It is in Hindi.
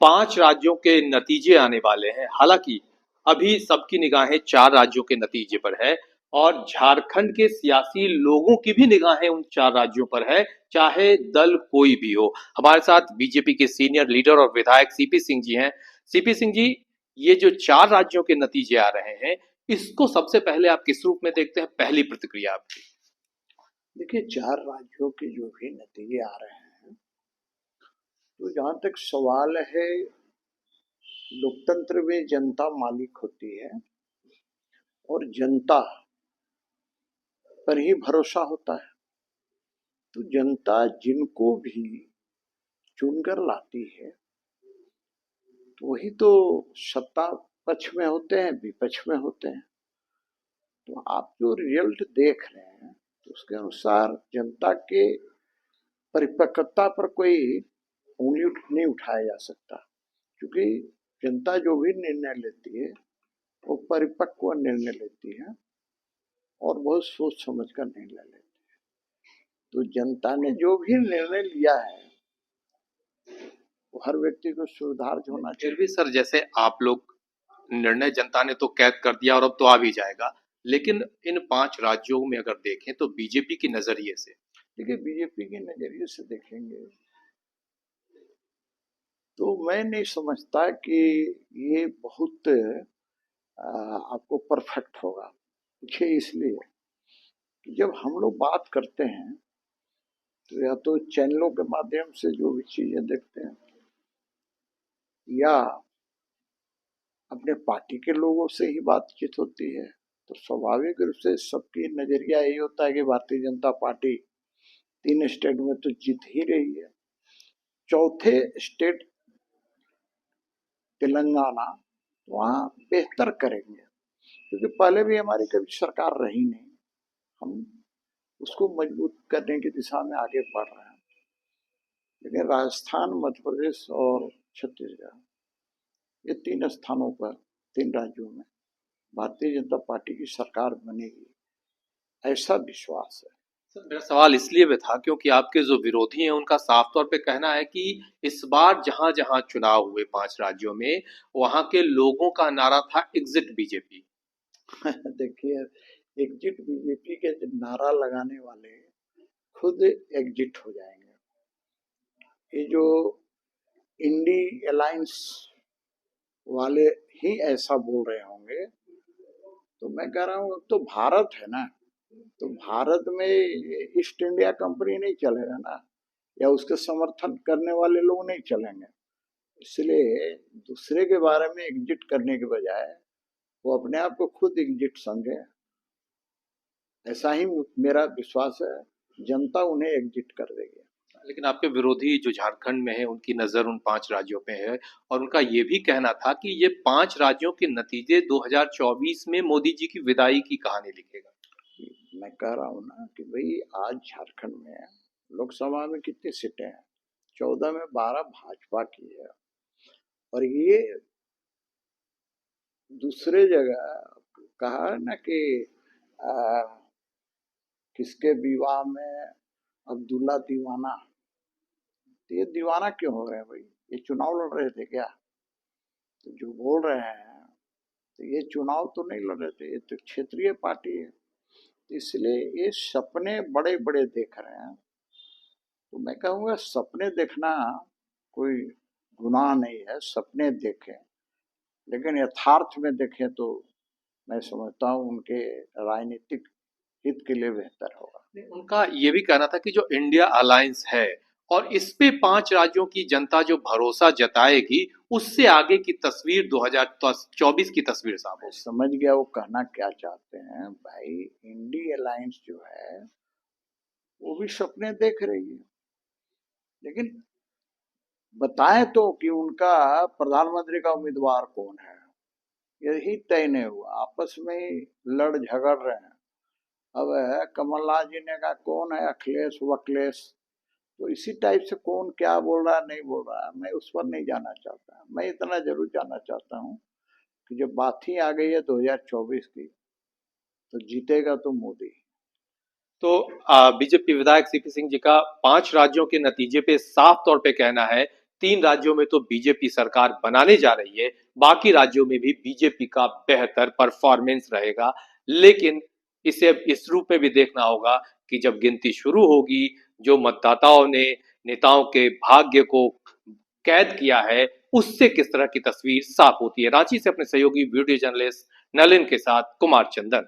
5 राज्यों के नतीजे आने वाले हैं। हालांकि अभी सबकी निगाहें 4 राज्यों के नतीजे पर है और झारखंड के सियासी लोगों की भी निगाहें उन 4 राज्यों पर है, चाहे दल कोई भी हो। हमारे साथ बीजेपी के सीनियर लीडर और विधायक सीपी सिंह जी हैं। सीपी सिंह जी, ये जो 4 राज्यों के नतीजे आ रहे हैं, इसको सबसे पहले आप किस रूप में देखते हैं? पहली प्रतिक्रिया आपकी। देखिए, 4 राज्यों के जो भी नतीजे आ रहे हैं, तो जहाँ तक सवाल है, लोकतंत्र में जनता मालिक होती है और जनता पर ही भरोसा होता है। तो जनता जिनको भी चुनकर लाती है, तो वही तो सत्ता पक्ष में होते हैं, विपक्ष में होते हैं। तो आप जो रिजल्ट देख रहे हैं, तो उसके अनुसार जनता के परिपक्वता पर कोई उंगली नहीं उठाया जा सकता, क्योंकि जनता जो भी निर्णय लेती है वो परिपक्व निर्णय लेती है और बहुत सोच समझ कर निर्णय लेती है। तो जनता ने जो भी निर्णय लिया है वो हर व्यक्ति को सुधार होना फिर चाहिए। भी सर, जैसे आप लोग, निर्णय जनता ने तो कैद कर दिया और अब तो आ भी जाएगा, लेकिन इन 5 राज्यों में अगर देखें तो बीजेपी के नजरिए से। देखिए, बीजेपी के नजरिए से देखेंगे तो मैं नहीं समझता कि ये बहुत आपको परफेक्ट होगा। देखिए, इसलिए कि जब हम लोग बात करते हैं तो या तो चैनलों के माध्यम से जो भी चीजें देखते हैं, या अपने पार्टी के लोगों से ही बातचीत होती है, तो स्वाभाविक रूप से सबकी नजरिया यही होता है कि भारतीय जनता पार्टी 3 स्टेट में तो जीत ही रही है। चौथे स्टेट तेलंगाना, वहाँ बेहतर करेंगे, क्योंकि पहले भी हमारी कभी सरकार रही नहीं। हम उसको मजबूत करने की दिशा में आगे बढ़ रहे हैं। लेकिन राजस्थान, मध्य प्रदेश और छत्तीसगढ़, ये 3 स्थानों पर, 3 राज्यों में भारतीय जनता पार्टी की सरकार बनेगी, ऐसा विश्वास है। सर, मेरा सवाल इसलिए भी था क्योंकि आपके जो विरोधी हैं उनका साफ तौर पे कहना है कि इस बार जहां जहां चुनाव हुए 5 राज्यों में, वहां के लोगों का नारा था एग्जिट बीजेपी। देखिए, एग्जिट बीजेपी के नारा लगाने वाले खुद एग्जिट हो जाएंगे। ये जो इंडी अलायंस वाले ही ऐसा बोल रहे होंगे, तो मैं कह रहा हूँ तो भारत है ना, तो भारत में ईस्ट इंडिया कंपनी नहीं चलेगा ना, या उसके समर्थन करने वाले लोग नहीं चलेंगे। इसलिए दूसरे के बारे में एग्जिट करने के बजाय वो अपने आप को खुद एग्जिट समझे, ऐसा ही मेरा विश्वास है। जनता उन्हें एग्जिट कर देगी। लेकिन आपके विरोधी जो झारखंड में है उनकी नजर उन 5 राज्यों पे है और उनका ये भी कहना था कि ये 5 राज्यों के नतीजे 2024 में मोदी जी की विदाई की कहानी लिखेगा। मैं कह रहा हूँ ना कि भाई, आज झारखंड में लोकसभा में कितनी सीटें हैं? 14 में 12 भाजपा की है। और ये दूसरे जगह कहा है ना कि आ, किसके विवाह में अब्दुल्ला दीवाना। तो ये दीवाना क्यों हो रहे हैं भाई? ये चुनाव लड़ रहे थे क्या? तो जो बोल रहे हैं, तो ये चुनाव तो नहीं लड़ रहे थे, ये तो क्षेत्रीय पार्टी है। तो इसलिए ये सपने बड़े बड़े देख रहे हैं। तो मैं कहूँगा, सपने देखना कोई गुनाह नहीं है, सपने देखें, लेकिन यथार्थ में देखें तो मैं समझता हूँ उनके राजनीतिक हित के लिए बेहतर होगा। उनका ये भी कहना था कि जो इंडिया अलायंस है और इस पे 5 राज्यों की जनता जो भरोसा जताएगी, उससे आगे की तस्वीर 2024 की तस्वीर साफ मैं होगी। समझ गया वो कहना क्या चाहते हैं भाई। इंडी अलायंस जो है वो भी सपने देख रही है, लेकिन बताएं तो कि उनका प्रधानमंत्री का उम्मीदवार कौन है, यही तय नहीं हुआ। आपस में ही लड़ झगड़ रहे हैं। अब है, कमलनाथ जी ने कहा कौन है अखिलेश वकलेश, तो इसी टाइप से कौन क्या बोल रहा है नहीं बोल रहा है, मैं उस पर नहीं जाना चाहता। मैं इतना जरूर जानना चाहता हूँ कि जब बात ही आ गई है 2024 की, तो जीतेगा तो मोदी। तो बीजेपी विधायक सीपी सिंह जी का 5 राज्यों के नतीजे पे साफ तौर पे कहना है 3 राज्यों में तो बीजेपी सरकार बनाने जा रही है, बाकी राज्यों में भी बीजेपी का बेहतर परफॉर्मेंस रहेगा। लेकिन इसे अब इस रूप में भी देखना होगा कि जब गिनती शुरू होगी, जो मतदाताओं ने नेताओं के भाग्य को कैद किया है, उससे किस तरह की तस्वीर साफ होती है। रांची से अपने सहयोगी वीडियो जर्नलिस्ट नलिन के साथ कुमार चंदन।